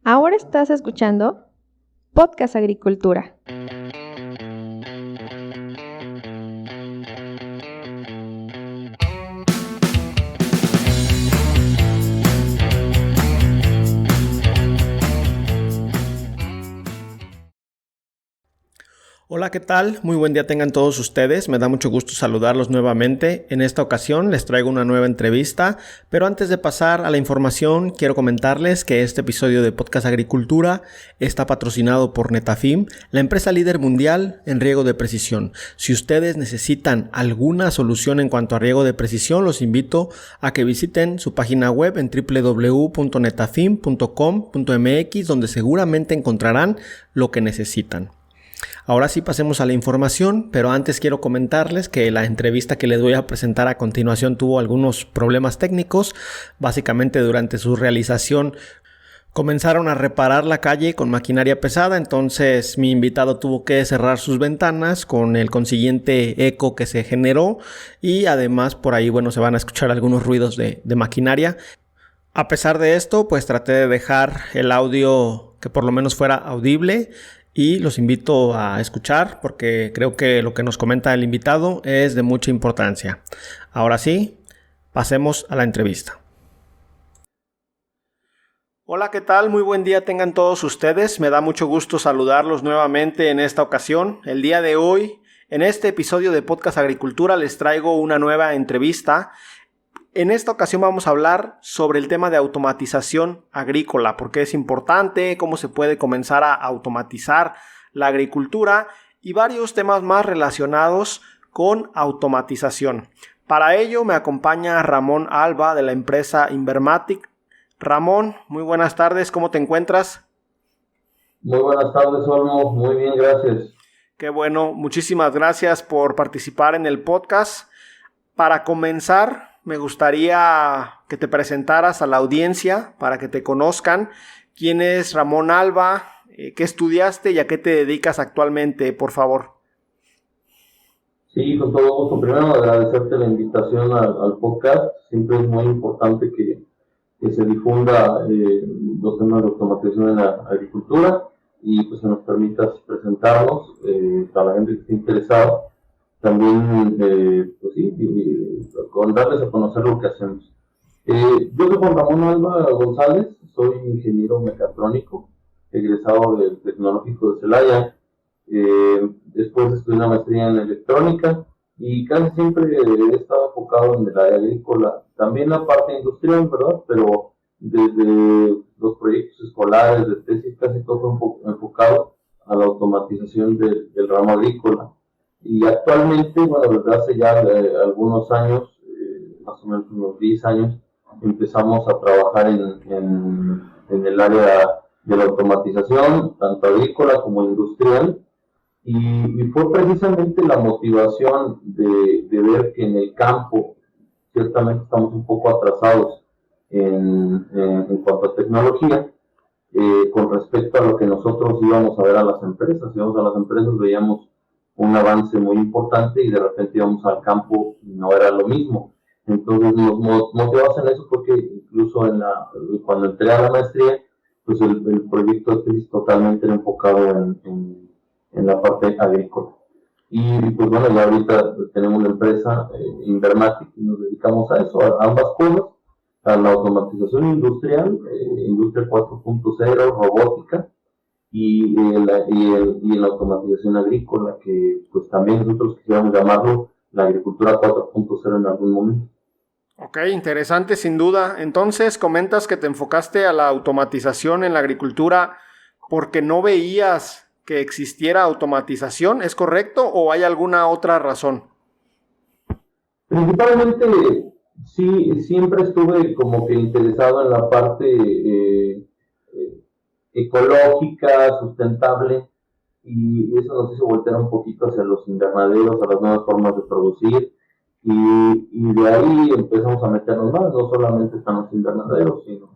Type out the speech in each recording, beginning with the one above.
Ahora estás escuchando Podcast Agricultura. Hola, ¿qué tal? Muy buen día tengan todos ustedes. Me da mucho gusto saludarlos nuevamente. En esta ocasión les traigo una nueva entrevista, pero antes de pasar a la información, quiero comentarles que este episodio de Podcast Agricultura está patrocinado por Netafim, la empresa líder mundial en riego de precisión. Si ustedes necesitan alguna solución en cuanto a riego de precisión, los invito a que visiten su página web en www.netafim.com.mx, donde seguramente encontrarán lo que necesitan. Ahora sí pasemos a la información, pero antes quiero comentarles que la entrevista que les voy a presentar a continuación tuvo algunos problemas técnicos. Básicamente durante su realización comenzaron a reparar la calle con maquinaria pesada, entonces mi invitado tuvo que cerrar sus ventanas con el consiguiente eco que se generó y además por ahí, se van a escuchar algunos ruidos de maquinaria. A pesar de esto, pues traté de dejar el audio que por lo menos fuera audible. Y los invito a escuchar porque creo que lo que nos comenta el invitado es de mucha importancia. Ahora sí, pasemos a la entrevista. Hola, ¿qué tal? Muy buen día tengan todos ustedes. Me da mucho gusto saludarlos nuevamente en esta ocasión. El día de hoy, en este episodio de Podcast Agricultura, les traigo una nueva entrevista. En esta ocasión vamos a hablar sobre el tema de automatización agrícola, por qué es importante, cómo se puede comenzar a automatizar la agricultura y varios temas más relacionados con automatización. Para ello me acompaña Ramón Alba de la empresa Invermatic. Ramón, muy buenas tardes, ¿cómo te encuentras? Muy buenas tardes, Olmo, muy bien, gracias. Qué bueno, muchísimas gracias por participar en el podcast. Para comenzar, me gustaría que te presentaras a la audiencia para que te conozcan. ¿Quién es Ramón Alba? ¿Qué estudiaste y a qué te dedicas actualmente, por favor? Sí, con todo gusto. Primero agradecerte la invitación al podcast. Siempre es muy importante que se difunda los temas de automatización en la agricultura y pues que nos permitas presentarnos para la gente que esté interesada. También, con darles a conocer lo que hacemos. Yo soy Juan Ramón Alba González, soy ingeniero mecatrónico, egresado del Tecnológico de Celaya. Después estudié una maestría en electrónica y casi siempre he estado enfocado en el área agrícola, también la parte industrial, ¿verdad? Pero desde los proyectos escolares, de tesis, casi todo fue enfocado a la automatización del ramo agrícola. Y actualmente, desde hace ya algunos años, más o menos unos 10 años, empezamos a trabajar en el área de la automatización, tanto agrícola como industrial, y fue precisamente la motivación de ver que en el campo, ciertamente estamos un poco atrasados en cuanto a tecnología, con respecto a lo que nosotros íbamos a ver a las empresas. Íbamos a las empresas, veíamos un avance muy importante y de repente íbamos al campo y no era lo mismo. Entonces nos motivamos en eso porque incluso cuando entré a la maestría, pues el proyecto de tesis totalmente enfocado en la parte agrícola. Y pues ya ahorita tenemos una empresa, Invermatic, y nos dedicamos a eso, a ambas cosas, a la automatización industrial, industria 4.0, robótica, y la automatización agrícola, que pues también nosotros quisiéramos llamarlo la agricultura 4.0 en algún momento. Ok, interesante sin duda. Entonces comentas que te enfocaste a la automatización en la agricultura porque no veías que existiera automatización, ¿es correcto o hay alguna otra razón? Principalmente sí, siempre estuve como que interesado en la parte ecológica, sustentable, y eso nos hizo voltear un poquito hacia los invernaderos, a las nuevas formas de producir, y de ahí empezamos a meternos más. No solamente están los invernaderos, sino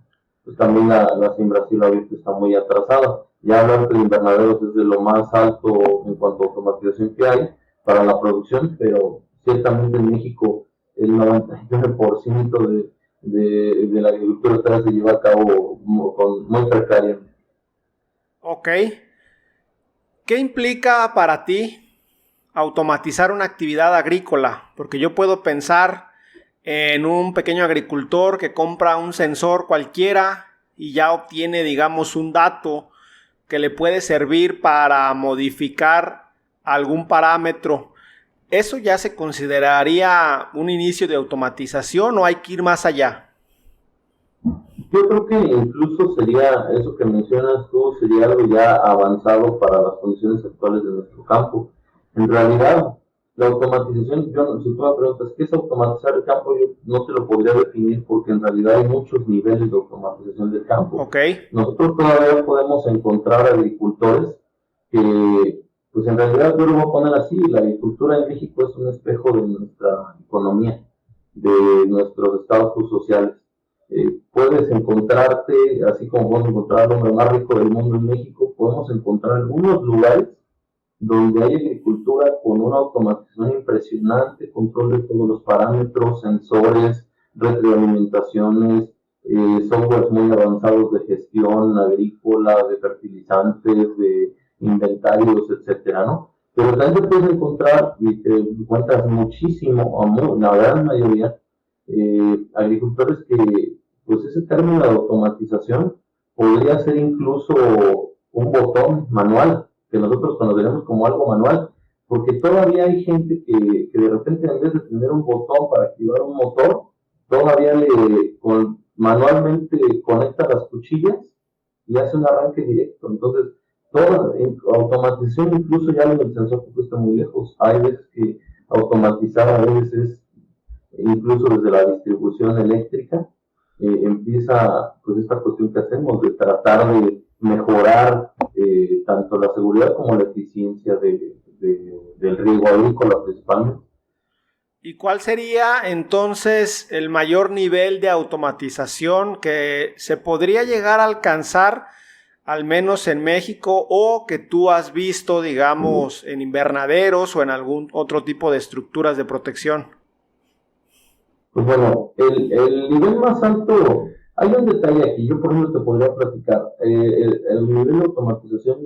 pues también la siembra a cielo abierto está muy atrasada. Ya hablar de invernaderos es de lo más alto en cuanto a automatización que hay para la producción, pero ciertamente en México el 99% de la agricultura todavía se lleva a cabo muy precaria. Ok. ¿Qué implica para ti automatizar una actividad agrícola? Porque yo puedo pensar en un pequeño agricultor que compra un sensor cualquiera y ya obtiene, digamos, un dato que le puede servir para modificar algún parámetro. ¿Eso ya se consideraría un inicio de automatización o hay que ir más allá? Yo creo que incluso sería, eso que mencionas tú, sería algo ya avanzado para las condiciones actuales de nuestro campo. En realidad, la automatización, si tú me preguntas qué es automatizar el campo, yo no te lo podría definir porque en realidad hay muchos niveles de automatización del campo. Okay. Nosotros todavía podemos encontrar agricultores que, pues en realidad yo lo voy a poner así, la agricultura en México es un espejo de nuestra economía, de nuestros estatus sociales. Puedes encontrarte, así como podemos encontrar al hombre más rico del mundo en México, podemos encontrar algunos lugares donde hay agricultura con una automatización impresionante, control de todos los parámetros, sensores, red de alimentaciones, softwares muy avanzados de gestión agrícola, de fertilizantes, de inventarios, etcétera, ¿no? Pero también te puedes encontrar, y te encuentras muchísimo, la gran mayoría, agricultores que, pues ese término de automatización podría ser incluso un botón manual, que nosotros conoceremos como algo manual, porque todavía hay gente que de repente en vez de tener un botón para activar un motor, todavía manualmente conecta las cuchillas y hace un arranque directo. Entonces, toda automatización, incluso ya el sensor está muy lejos. Hay veces que automatizar a veces incluso desde la distribución eléctrica, empieza pues esta cuestión que hacemos de tratar de mejorar tanto la seguridad como la eficiencia del riego agrícola principalmente. ¿Y cuál sería entonces el mayor nivel de automatización que se podría llegar a alcanzar, al menos en México, o que tú has visto, digamos, en invernaderos o en algún otro tipo de estructuras de protección? Pues bueno, el nivel más alto, hay un detalle aquí, yo por ejemplo te podría platicar, el nivel de automatización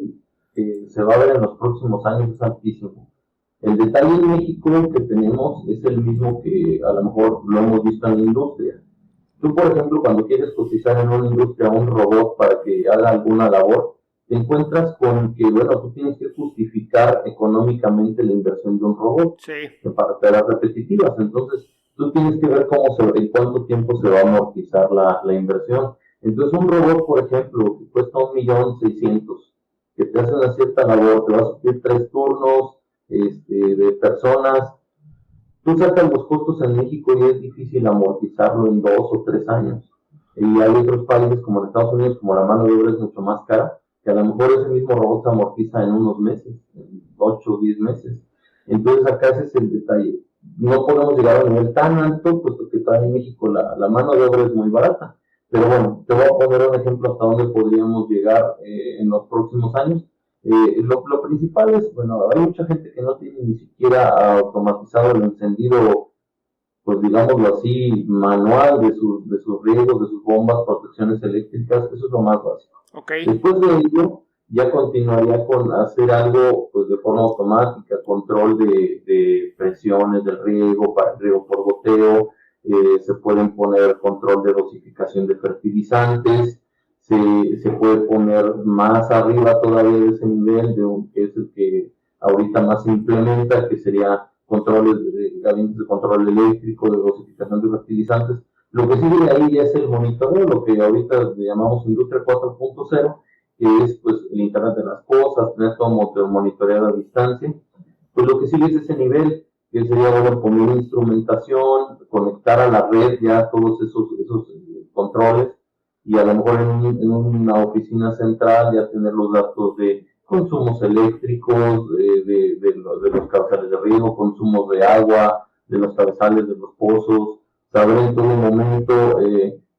que se va a ver en los próximos años es altísimo. El detalle en México que tenemos es el mismo que a lo mejor lo hemos visto en la industria. Tú, por ejemplo, cuando quieres cotizar en una industria un robot para que haga alguna labor, te encuentras con que, bueno, tú tienes que justificar económicamente la inversión de un robot para tareas repetitivas. Entonces, tú tienes que ver en cuánto tiempo se va a amortizar la inversión. Entonces, un robot, por ejemplo, que cuesta 1.600.000, que te hace una cierta labor, te va a suplir 3 turnos de personas. Tú sacas los costos en México y es difícil amortizarlo en 2 o 3 años. Y hay otros países como en Estados Unidos, como la mano de obra es mucho más cara, que a lo mejor ese mismo robot se amortiza en unos meses, en 8 o 10 meses. Entonces acá ese es el detalle. No podemos llegar a un nivel tan alto, puesto que todavía en México la mano de obra es muy barata. Pero bueno, te voy a poner un ejemplo hasta dónde podríamos llegar en los próximos años. Lo principal es, bueno, hay mucha gente que no tiene ni siquiera automatizado el encendido, pues digámoslo así, manual de sus riegos, de sus bombas, protecciones eléctricas. Eso es lo más básico. Okay. Después de ello, ya continuaría con hacer algo pues de forma automática, control de presiones del riego, para el riego por goteo, se pueden poner control de dosificación de fertilizantes, se puede poner más arriba todavía de ese nivel, que es el que ahorita más se implementa, que sería controles de gabinetes de control eléctrico, de dosificación de fertilizantes. Lo que sigue de ahí es el monitoreo, lo que ahorita le llamamos industria 4.0, que es pues el Internet de las cosas, tener todo monitoreado a distancia. Pues lo que sigue es ese nivel, que sería bueno poner instrumentación, conectar a la red ya todos esos controles, y a lo mejor en una oficina central ya tener los datos de consumos eléctricos, de los cabezales de riego, consumos de agua, de los cabezales de los pozos, saber en todo momento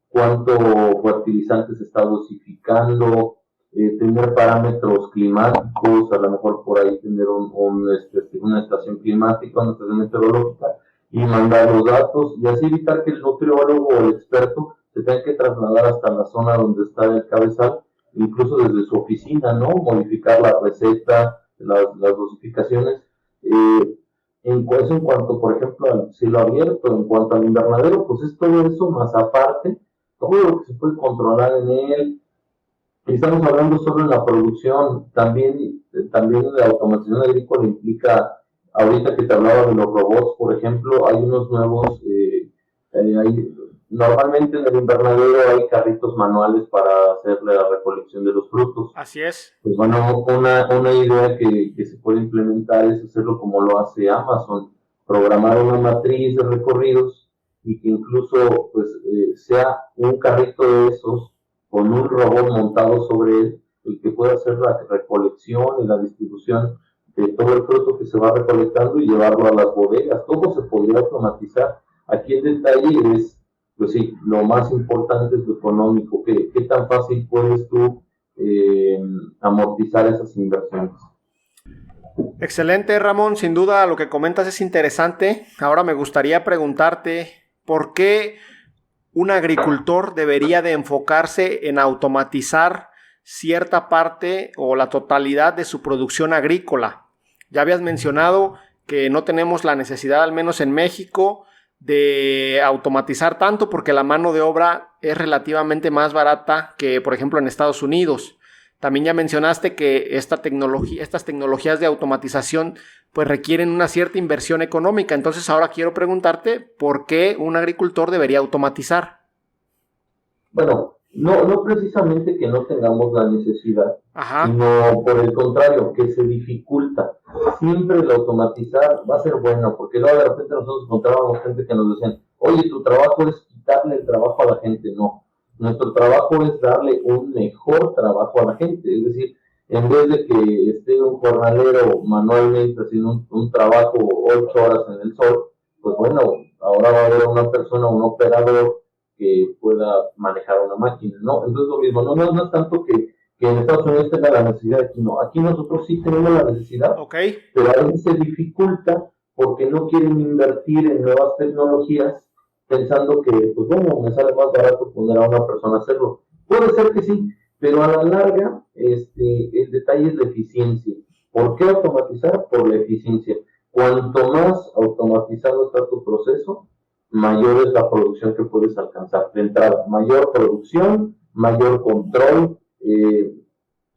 cuánto fertilizante se está dosificando, tener parámetros climáticos, a lo mejor por ahí tener una estación climática, una estación meteorológica, y mandar los datos, y así evitar que el nutriólogo o el experto se tenga que trasladar hasta la zona donde está el cabezal incluso desde su oficina, ¿no? Modificar la receta, las dosificaciones. Eso en cuanto, por ejemplo, al cielo abierto, en cuanto al invernadero, pues es todo eso, más aparte, todo lo que se puede controlar en él. Estamos hablando solo en la producción, también la automatización agrícola implica, ahorita que te hablaba de los robots, por ejemplo, hay unos nuevos, normalmente en el invernadero hay carritos manuales para hacer la recolección de los frutos. Así es. Pues bueno, una idea que se puede implementar es hacerlo como lo hace Amazon, programar una matriz de recorridos y que incluso pues sea un carrito de esos con un robot montado sobre él, el que pueda hacer la recolección y la distribución de todo el fruto que se va recolectando y llevarlo a las bodegas. Todo se podría automatizar. Aquí el detalle es, pues sí, lo más importante es lo económico. ¿Qué tan fácil puedes tú amortizar esas inversiones? Excelente, Ramón. Sin duda lo que comentas es interesante. Ahora me gustaría preguntarte por qué un agricultor debería de enfocarse en automatizar cierta parte o la totalidad de su producción agrícola. Ya habías mencionado que no tenemos la necesidad, al menos en México, de automatizar tanto porque la mano de obra es relativamente más barata que, por ejemplo, en Estados Unidos. También ya mencionaste que estas tecnologías de automatización pues requieren una cierta inversión económica. Entonces ahora quiero preguntarte por qué un agricultor debería automatizar. Bueno, no precisamente que no tengamos la necesidad, Ajá. sino por el contrario, que se dificulta. Siempre el automatizar va a ser bueno, porque luego de repente nosotros encontrábamos gente que nos decían, oye, tu trabajo es quitarle el trabajo a la gente. No, nuestro trabajo es darle un mejor trabajo a la gente, es decir, en vez de que esté un jornalero manualmente haciendo un trabajo 8 horas en el sol, pues bueno, ahora va a haber una persona, un operador que pueda manejar una máquina, ¿no? Entonces lo mismo, no es tanto que en Estados Unidos tenga la necesidad, aquí no. Aquí nosotros sí tenemos la necesidad, Okay. pero a veces se dificulta porque no quieren invertir en nuevas tecnologías pensando que, pues bueno, me sale más barato poner a una persona a hacerlo. Puede ser que sí, pero a la larga el detalle es la eficiencia. ¿Por qué automatizar? Por la eficiencia. Cuanto más automatizado está tu proceso, mayor es la producción que puedes alcanzar. De entrada, mayor producción, mayor control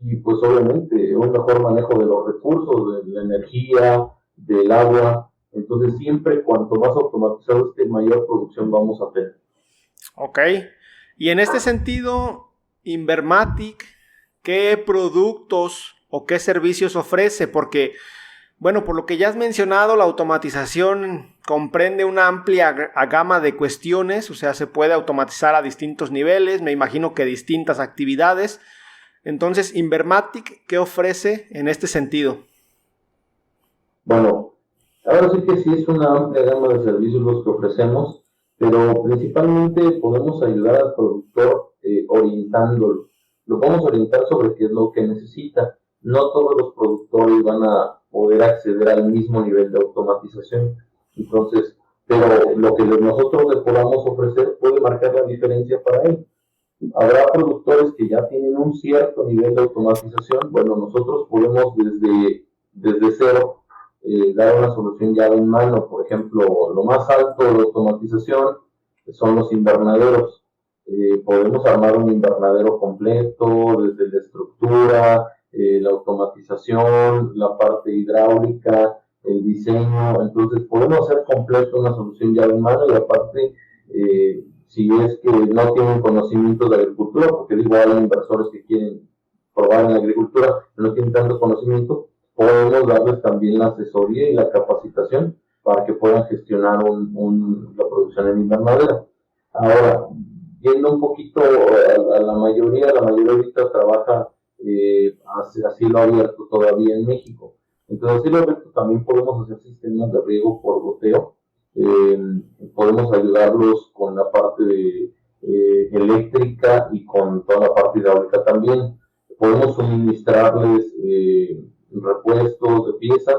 y pues obviamente un mejor manejo de los recursos, de la energía, del agua. Entonces siempre cuanto más automatizado esté, mayor producción vamos a tener. Ok. Y en este sentido, Invermatic, ¿qué productos o qué servicios ofrece? Porque, bueno, por lo que ya has mencionado, la automatización comprende una amplia gama de cuestiones, o sea, se puede automatizar a distintos niveles, me imagino que distintas actividades. Entonces, Invermatic, ¿qué ofrece en este sentido? Bueno, ahora sí que sí es una amplia gama de servicios los que ofrecemos, pero principalmente podemos ayudar al productor orientándolo. Lo podemos orientar sobre qué es lo que necesita. No todos los productores van a poder acceder al mismo nivel de automatización. Entonces, pero lo que nosotros le podamos ofrecer puede marcar la diferencia para él. Habrá productores que ya tienen un cierto nivel de automatización. Bueno, nosotros podemos desde cero dar una solución llave en mano. Por ejemplo, lo más alto de automatización son los invernaderos. Podemos armar un invernadero completo, desde la estructura, la automatización, la parte hidráulica, el diseño. Entonces podemos hacer completo una solución llave en mano y aparte, si es que no tienen conocimiento de agricultura, porque digo, hay inversores que quieren probar en la agricultura, pero no tienen tanto conocimiento, podemos darles también la asesoría y la capacitación para que puedan gestionar la producción en invernadero. Ahora, yendo un poquito a la mayoría ahorita trabaja a cielo abierto todavía en México. Entonces, a cielo abierto también podemos hacer sistemas de riego por goteo. Podemos ayudarlos con la parte eléctrica y con toda la parte hidráulica también. Podemos suministrarles repuestos de piezas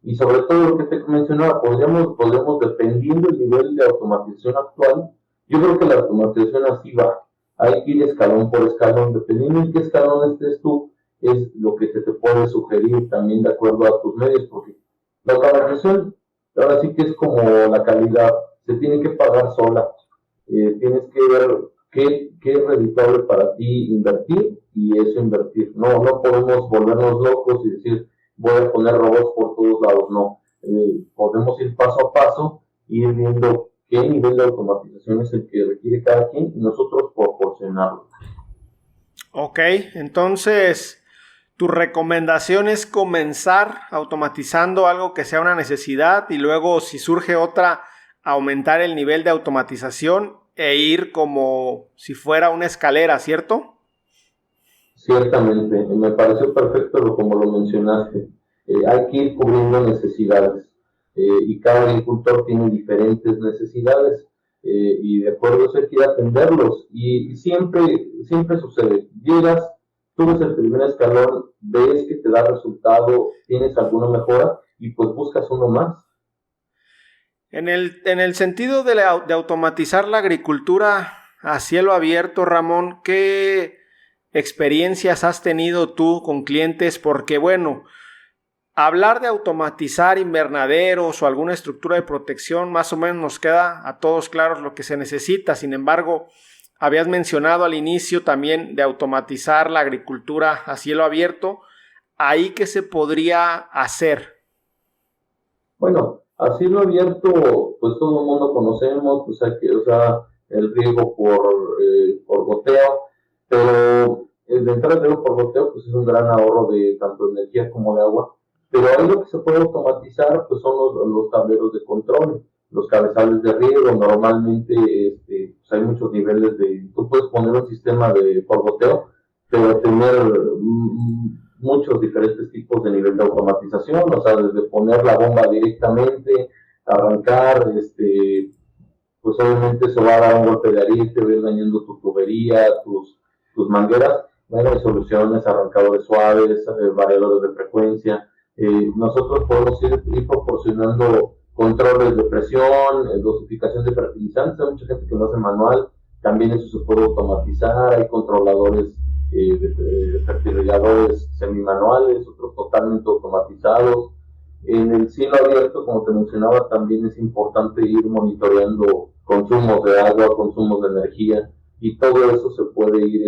y sobre todo lo que te mencionaba, podríamos dependiendo del nivel de automatización actual, yo creo que la automatización así va. hay que ir escalón por escalón, dependiendo en qué escalón estés tú, es lo que se te puede sugerir también de acuerdo a tus medios, porque la automatización ahora sí que es como la calidad, se tiene que pagar sola, tienes que ver qué es redituable para ti invertir y eso invertir. No podemos volvernos locos y decir voy a poner robots por todos lados, no. Podemos ir paso a paso, ir viendo qué nivel de automatización es el que requiere cada quien y nosotros proporcionarlo. Ok, entonces tu recomendación es comenzar automatizando algo que sea una necesidad y luego si surge otra, aumentar el nivel de automatización e ir como si fuera una escalera, ¿cierto? Ciertamente, me pareció perfecto como lo mencionaste. Hay que ir cubriendo necesidades y cada agricultor tiene diferentes necesidades y de acuerdo a eso hay que ir a atenderlos y siempre sucede, llegas, subes el primer escalón, ves que te da resultado, tienes alguna mejora y pues buscas uno más. En el sentido de automatizar la agricultura a cielo abierto, Ramón, ¿qué experiencias has tenido tú con clientes? Porque bueno, hablar de automatizar invernaderos o alguna estructura de protección más o menos nos queda a todos claros lo que se necesita. Sin embargo, habías mencionado al inicio también de automatizar la agricultura a cielo abierto. ¿Ahí qué se podría hacer? Bueno, a cielo abierto, pues todo el mundo conocemos, pues hay que usar el riego por goteo, pero de entrada el riego por goteo pues es un gran ahorro de tanto de energía como de agua. Pero ahí lo que se puede automatizar pues son los tableros de control, los cabezales de riego. Normalmente pues hay muchos niveles tú puedes poner un sistema de por goteo, pero tener muchos diferentes tipos de nivel de automatización, o sea, desde poner la bomba directamente, arrancar, pues obviamente eso va a dar un golpe de ariete, va a ir dañando tu tubería, tus mangueras. Bueno, hay soluciones, arrancadores suaves, variadores de frecuencia. Nosotros podemos ir proporcionando controles de presión, dosificación de fertilizantes. Hay mucha gente que lo hace manual, también eso se puede automatizar. Hay controladores de fertilizadores semimanuales, otros totalmente automatizados. En el cielo abierto, como te mencionaba, también es importante ir monitoreando consumos de agua, consumos de energía, y todo eso se puede ir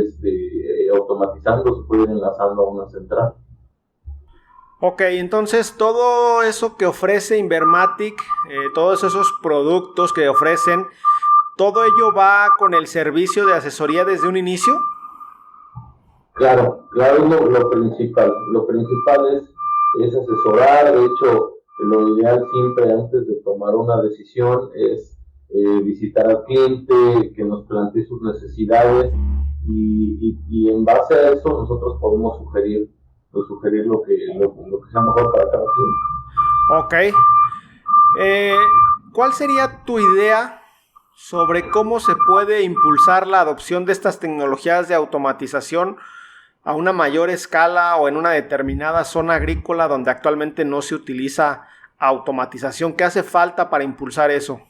automatizando, se puede ir enlazando a una central. Ok, entonces todo eso que ofrece Invermatic, todos esos productos que ofrecen, ¿todo ello va con el servicio de asesoría desde un inicio? Claro, lo principal. Lo principal es asesorar. De hecho, lo ideal siempre antes de tomar una decisión es visitar al cliente, que nos plantee sus necesidades y en base a eso nosotros podemos sugerir lo que sea mejor para cada cliente. Ok. ¿Cuál sería tu idea sobre cómo se puede impulsar la adopción de estas tecnologías de automatización a una mayor escala o en una determinada zona agrícola donde actualmente no se utiliza automatización? ¿Qué hace falta para impulsar eso?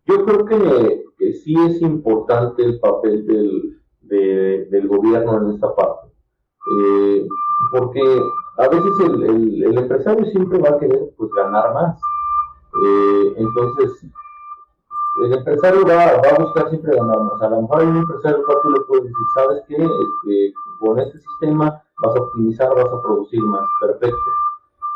Yo creo que sí es importante el papel del gobierno en esta parte, porque a veces el empresario siempre va a querer pues ganar más. Entonces, el empresario va a buscar siempre ganar más. A lo mejor hay un empresario que tú le puedes decir, ¿sabes qué? Con este sistema vas a optimizar, vas a producir más. Perfecto.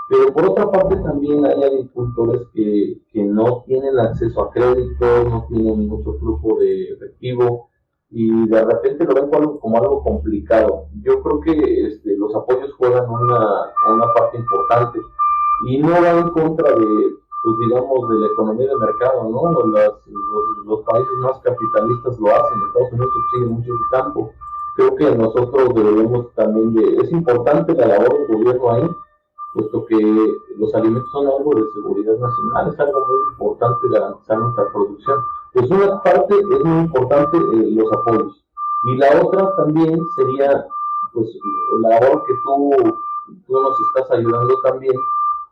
Pero por otra parte también hay agricultores que no tienen acceso a créditos, no tienen mucho flujo de efectivo y de repente lo ven como algo complicado. Yo creo que los apoyos juegan una parte importante y no va en contra pues digamos, de la economía de mercado, ¿no? Los países más capitalistas lo hacen. Estados Unidos subsidia mucho su campo. Creo que nosotros deberíamos también es importante la labor del gobierno ahí, puesto que los alimentos son algo de seguridad nacional, es algo muy importante garantizar nuestra producción. Pues una parte es muy importante los apoyos, y la otra también sería pues la labor que tú nos estás ayudando también,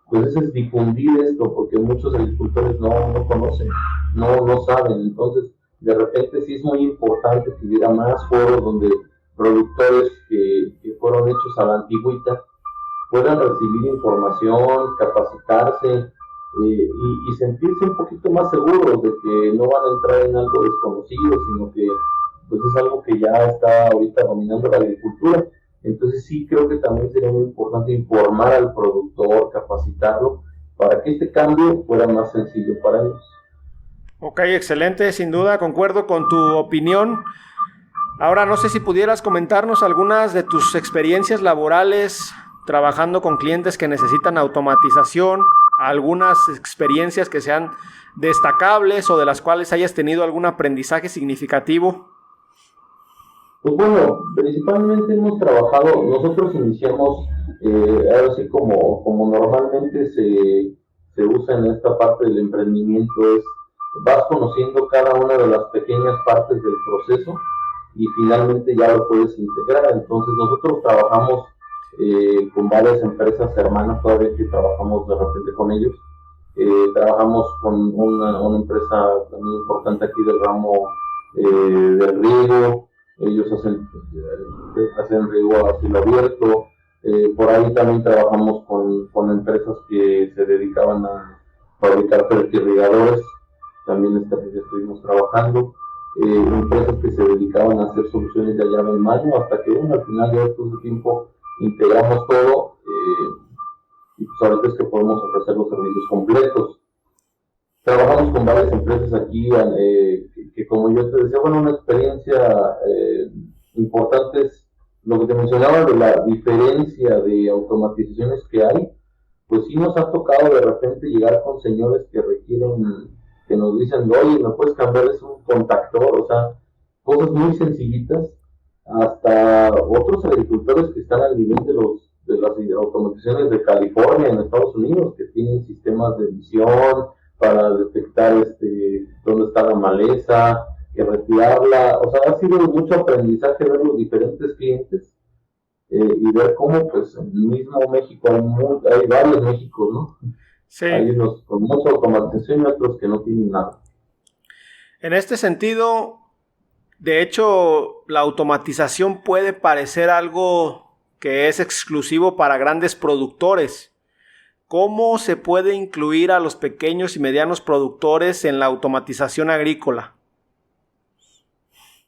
pues es difundir esto, porque muchos agricultores no conocen, no saben. Entonces de repente sí es muy importante que hubiera más foros donde productores que fueron hechos a la antigüita puedan recibir información, capacitarse y sentirse un poquito más seguros de que no van a entrar en algo desconocido, sino que pues es algo que ya está ahorita dominando la agricultura. Entonces sí creo que también sería muy importante informar al productor, capacitarlo, para que este cambio fuera más sencillo para ellos. Ok, excelente, sin duda, concuerdo con tu opinión. Ahora no sé si pudieras comentarnos algunas de tus experiencias laborales trabajando con clientes que necesitan automatización, algunas experiencias que sean destacables o de las cuales hayas tenido algún aprendizaje significativo. Pues bueno, principalmente hemos trabajado, nosotros iniciamos, ahora sí como normalmente se usa en esta parte del emprendimiento, es vas conociendo cada una de las pequeñas partes del proceso y finalmente ya lo puedes integrar. Entonces nosotros trabajamos con varias empresas hermanas, todavía que trabajamos de repente con ellos. Trabajamos con una empresa también importante aquí del ramo del riego. Ellos hacen riego a cielo abierto. Por ahí también trabajamos con empresas que se dedicaban a fabricar fertirrigadores. También estuvimos trabajando. Empresas que se dedicaban a hacer soluciones de llave en mano, hasta que al final ya después de tiempo integramos todo y pues ahorita es que podemos ofrecer los servicios completos. Trabajamos con varias empresas aquí que como yo te decía, bueno, una experiencia importante es lo que te mencionaba de la diferencia de automatizaciones que hay. Pues sí nos ha tocado de repente llegar con señores que requieren, que nos dicen, oye, ¿me puedes cambiar un contactor? O sea, cosas muy sencillitas, hasta otros agricultores que están al nivel de las automatizaciones de California en Estados Unidos, que tienen sistemas de visión para detectar dónde está la maleza, que retirarla. O sea, ha sido mucho aprendizaje ver los diferentes clientes y ver cómo pues en el mismo México hay varios Méxicos, ¿no? Sí. Hay unos con mucha automatización y otros que no tienen nada. En este sentido, de hecho, la automatización puede parecer algo que es exclusivo para grandes productores. ¿Cómo se puede incluir a los pequeños y medianos productores en la automatización agrícola?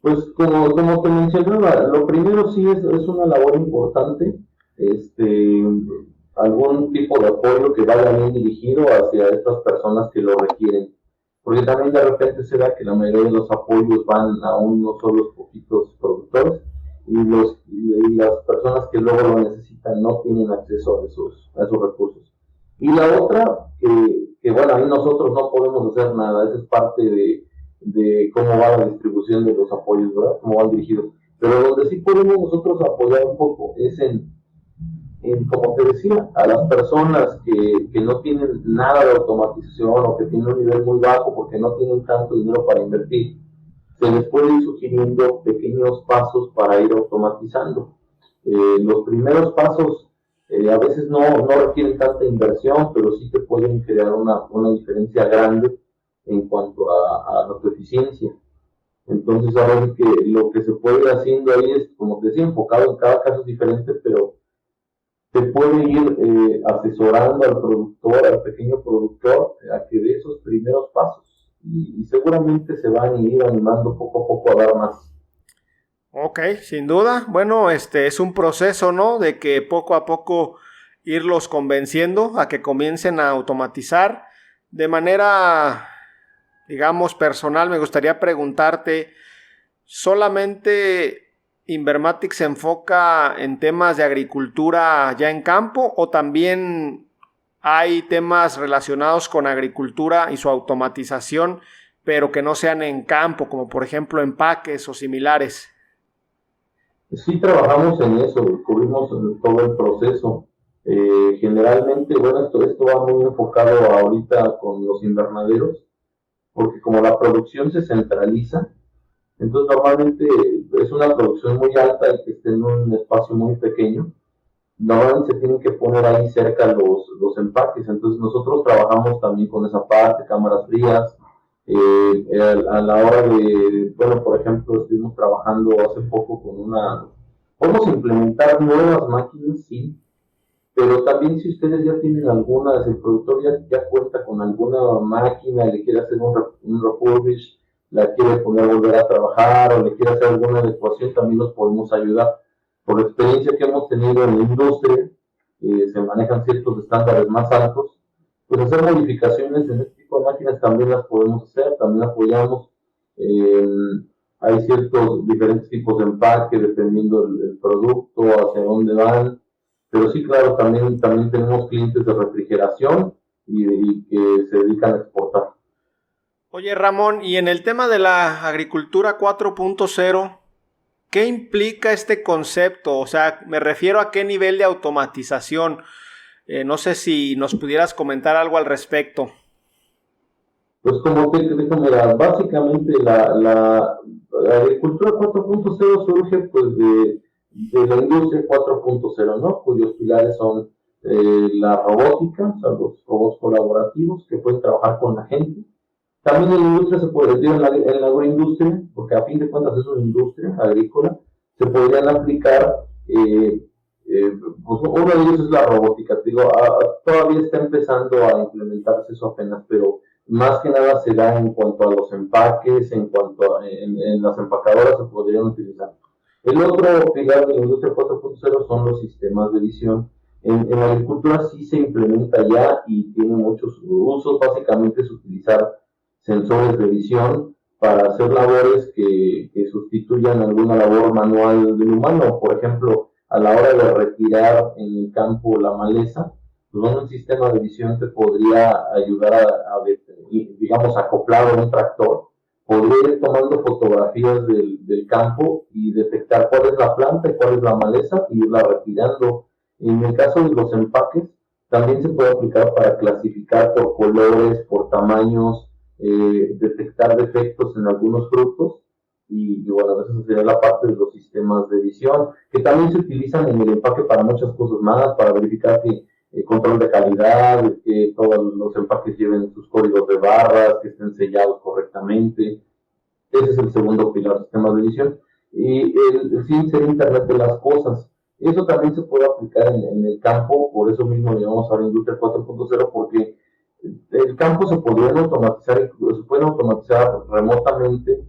Pues como te mencionaba, lo primero sí es una labor importante, algún tipo de apoyo que vaya bien dirigido hacia estas personas que lo requieren. Porque también de repente se da que la mayoría de los apoyos van a unos solos poquitos productores y las personas que luego lo necesitan no tienen acceso a esos recursos. Y la otra, que bueno, ahí nosotros no podemos hacer nada, esa es parte de cómo va la distribución de los apoyos, ¿verdad? Cómo van dirigidos. Pero donde sí podemos nosotros apoyar un poco es en como te decía, a las personas que no tienen nada de automatización o que tienen un nivel muy bajo porque no tienen tanto dinero para invertir, se les puede ir sugiriendo pequeños pasos para ir automatizando. Los primeros pasos a veces no requieren tanta inversión, pero sí te pueden crear una diferencia grande en cuanto a tu eficiencia. Entonces, ahora que lo que se puede ir haciendo ahí es, como te decía, enfocado en cada caso es diferente, pero se puede ir asesorando al productor, al pequeño productor, a que dé esos primeros pasos. Y seguramente se van a ir animando poco a poco a dar más. Ok, sin duda. Bueno, es un proceso, ¿no? De que poco a poco irlos convenciendo a que comiencen a automatizar. De manera, digamos, personal, me gustaría preguntarte, ¿solamente Invermatic se enfoca en temas de agricultura ya en campo o también hay temas relacionados con agricultura y su automatización, pero que no sean en campo, como por ejemplo empaques o similares? Sí trabajamos en eso, cubrimos todo el proceso. Generalmente, bueno, esto va muy enfocado ahorita con los invernaderos, porque como la producción se centraliza, entonces normalmente es una producción muy alta y que esté en un espacio muy pequeño. Normalmente se tienen que poner ahí cerca los empaques. Entonces nosotros trabajamos también con esa parte, cámaras frías, A la hora de, bueno, por ejemplo, estuvimos trabajando hace poco podemos implementar nuevas máquinas, sí, pero también si ustedes ya tienen alguna, si el productor ya cuenta con alguna máquina, le quiere hacer un refurbish, la quiere poner a volver a trabajar o le quiere hacer alguna adecuación, también los podemos ayudar. Por la experiencia que hemos tenido en la industria, se manejan ciertos estándares más altos, pues hacer modificaciones en este tipo de máquinas también las podemos hacer, también apoyamos. Hay ciertos diferentes tipos de empaque dependiendo del producto, hacia dónde van. Pero sí, claro, también tenemos clientes de refrigeración y que se dedican a exportar. Oye, Ramón, y en el tema de la agricultura 4.0, ¿qué implica este concepto? O sea, me refiero a qué nivel de automatización. No sé si nos pudieras comentar algo al respecto. Pues como te digo, mira, básicamente la agricultura 4.0 surge pues de la industria 4.0, ¿no? Cuyos pilares son la robótica, o sea, los robots colaborativos que pueden trabajar con la gente. También en la industria se puede decir en la agroindustria, porque a fin de cuentas es una industria agrícola, se podrían aplicar, pues uno de ellos es la robótica. Te digo, todavía está empezando a implementarse eso apenas, pero más que nada se da en cuanto a los empaques, en las empacadoras se podrían utilizar. El otro pilar de la industria 4.0 son los sistemas de visión. En la agricultura sí se implementa ya y tiene muchos usos. Básicamente es utilizar sensores de visión para hacer labores que sustituyan alguna labor manual del humano. Por ejemplo, a la hora de retirar en el campo la maleza, pues un sistema de visión te podría ayudar digamos, acoplado a un tractor, podría ir tomando fotografías del campo y detectar cuál es la planta y cuál es la maleza y irla retirando. En el caso de los empaques, también se puede aplicar para clasificar por colores, por tamaños, detectar defectos en algunos frutos y bueno, a veces sería la parte de los sistemas de visión, que también se utilizan en el empaque para muchas cosas más, para verificar que control de calidad, que todos los empaques lleven sus códigos de barras, que estén sellados correctamente. Ese es el segundo pilar, sistemas de visión. Y el fin sería Internet de las cosas. Eso también se puede aplicar en el campo, por eso mismo llamamos ahora Industria 4.0, porque el campo se pueden automatizar remotamente,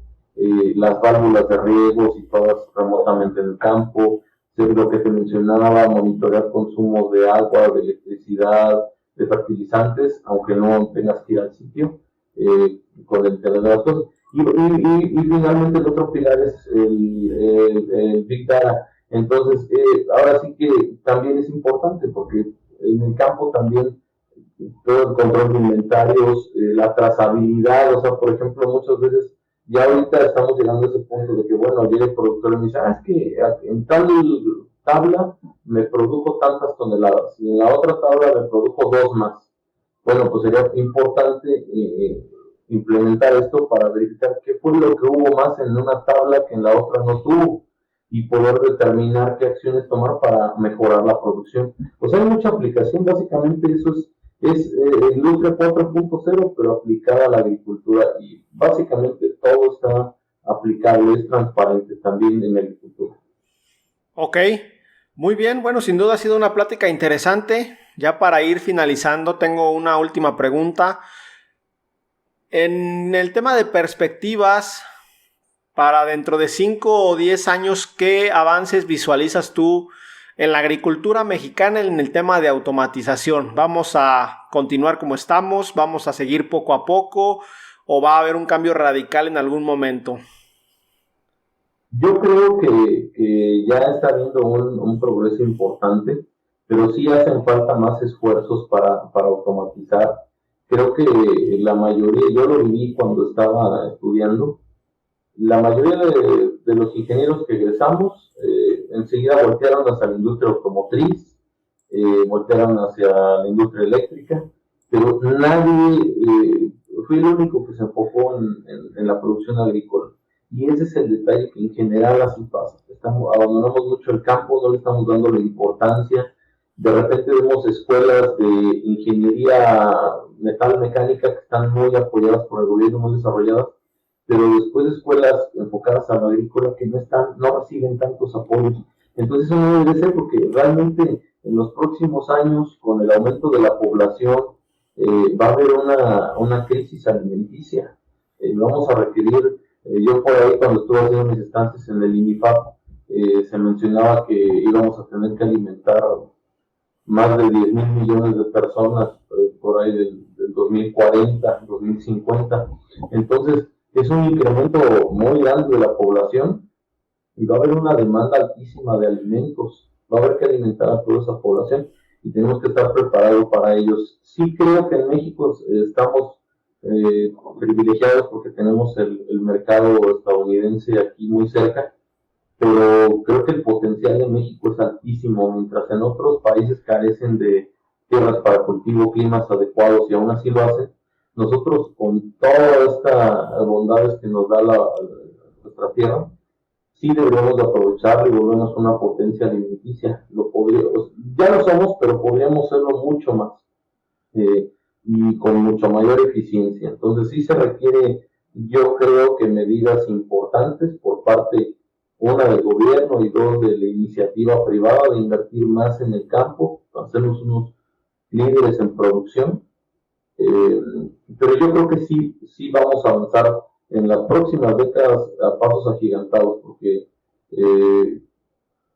las válvulas de riegos y todas remotamente en el campo, lo que te mencionaba, monitorear consumos de agua, de electricidad, de fertilizantes, aunque no tengas que ir al sitio, con el Internet de las cosas. Y finalmente el otro pilar es el Big Data. Entonces, ahora sí que también es importante porque en el campo también todo el control de inventarios, la trazabilidad, o sea, por ejemplo, muchas veces ya ahorita estamos llegando a ese punto de que, bueno, llega el productor y me dice, es que en tal tabla me produjo tantas toneladas y en la otra tabla me produjo 2 más. Bueno, pues sería importante implementar esto para verificar qué fue lo que hubo más en una tabla que en la otra no tuvo y poder determinar qué acciones tomar para mejorar la producción. Pues hay mucha aplicación, básicamente eso es industria 4.0, pero aplicada a la agricultura y básicamente todo está aplicable, es transparente también en la agricultura. Ok, muy bien, bueno, sin duda ha sido una plática interesante. Ya para ir finalizando, tengo una última pregunta. En el tema de perspectivas, para dentro de 5 o 10 años, ¿qué avances visualizas tú en la agricultura mexicana en el tema de automatización? ¿Vamos a continuar como estamos? ¿Vamos a seguir poco a poco? ¿O va a haber un cambio radical en algún momento? Yo creo que ya está habiendo un progreso importante, pero sí hacen falta más esfuerzos para automatizar. Creo que la mayoría, yo lo viví cuando estaba estudiando, la mayoría de los ingenieros que egresamos enseguida voltearon hacia la industria automotriz, voltearon hacia la industria eléctrica, pero nadie fue el único que se enfocó en la producción agrícola. Y ese es el detalle que en general así pasa. Abandonamos mucho el campo, no le estamos dando la importancia De repente vemos escuelas de ingeniería metalmecánica que están muy apoyadas por el gobierno, muy desarrolladas, pero después escuelas enfocadas a lo agrícola que no reciben tantos apoyos. Entonces eso no debe ser, porque realmente en los próximos años, con el aumento de la población, va a haber una crisis alimenticia. Vamos a requerir, yo por ahí cuando estuve haciendo mis estancias en el INIFAP, se mencionaba que íbamos a tener que alimentar más de 10,000 millones de personas por ahí del 2040, 2050. Entonces, es un incremento muy grande de la población y va a haber una demanda altísima de alimentos. Va a haber que alimentar a toda esa población y tenemos que estar preparados para ellos. Sí creo que en México estamos privilegiados porque tenemos el mercado estadounidense aquí muy cerca, pero creo que el potencial de México es altísimo, mientras en otros países carecen de tierras para cultivo, climas adecuados y aún así lo hacen. Nosotros, con todas estas bondades que nos da nuestra tierra, sí deberíamos de aprovecharlo y volvernos una potencia alimenticia. Ya lo somos, pero podríamos serlo mucho más y con mucho mayor eficiencia. Entonces sí se requiere, yo creo que medidas importantes por parte, una del gobierno y dos de la iniciativa privada, de invertir más en el campo, hacernos unos líderes en producción. Pero yo creo que sí vamos a avanzar en las próximas décadas a pasos agigantados, porque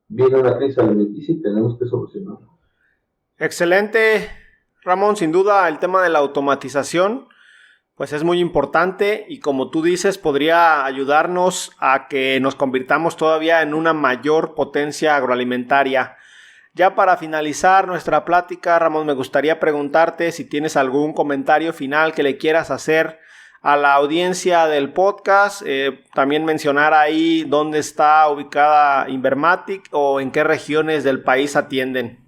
viene una crisis alimenticia y tenemos que solucionarla. Excelente, Ramón. Sin duda el tema de la automatización pues es muy importante y, como tú dices, podría ayudarnos a que nos convirtamos todavía en una mayor potencia agroalimentaria. Ya para finalizar nuestra plática, Ramón, me gustaría preguntarte si tienes algún comentario final que le quieras hacer a la audiencia del podcast. También mencionar ahí dónde está ubicada Invermatic o en qué regiones del país atienden.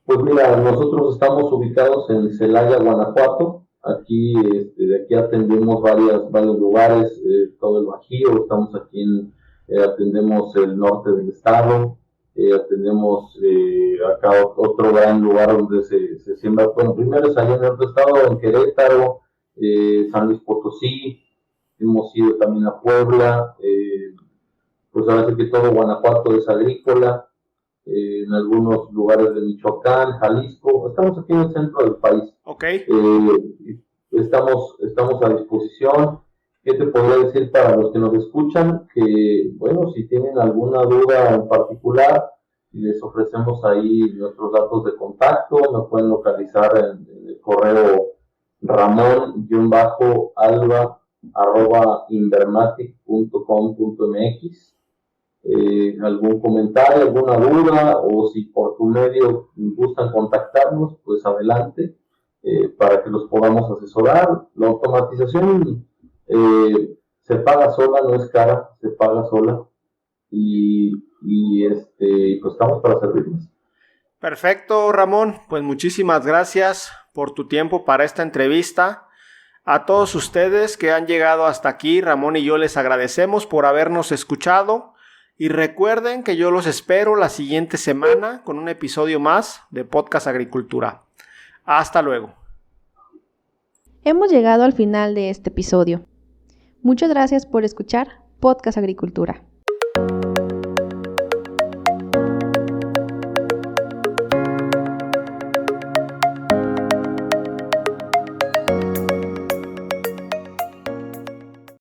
Pues mira, nosotros estamos ubicados en Celaya, Guanajuato. Aquí, de aquí atendemos varios lugares, todo el Bajío. Estamos aquí atendemos el norte del estado. Atendemos acá otro gran lugar donde se siembra. Bueno, primero es allá en el estado, en Querétaro, San Luis Potosí. Hemos ido también a Puebla. Pues ahora sí que todo Guanajuato es agrícola. En algunos lugares de Michoacán, Jalisco. Estamos aquí en el centro del país. Okay. Estamos a disposición. ¿Qué te podría decir para los que nos escuchan? Que, bueno, si tienen alguna duda en particular, les ofrecemos ahí nuestros datos de contacto. Me pueden localizar en el correo ramon-alba@invermatic.com.mx. Algún comentario, alguna duda, o si por tu medio gustan contactarnos, pues adelante, para que los podamos asesorar. La automatización se paga sola, no es cara, se paga sola, y pues estamos para servirles. Perfecto, Ramón, pues muchísimas gracias por tu tiempo para esta entrevista. A todos ustedes que han llegado hasta aquí, Ramón y yo les agradecemos por habernos escuchado. Y recuerden que yo los espero la siguiente semana con un episodio más de Podcast Agricultura. Hasta luego. Hemos llegado al final de este episodio. Muchas gracias por escuchar Podcast Agricultura.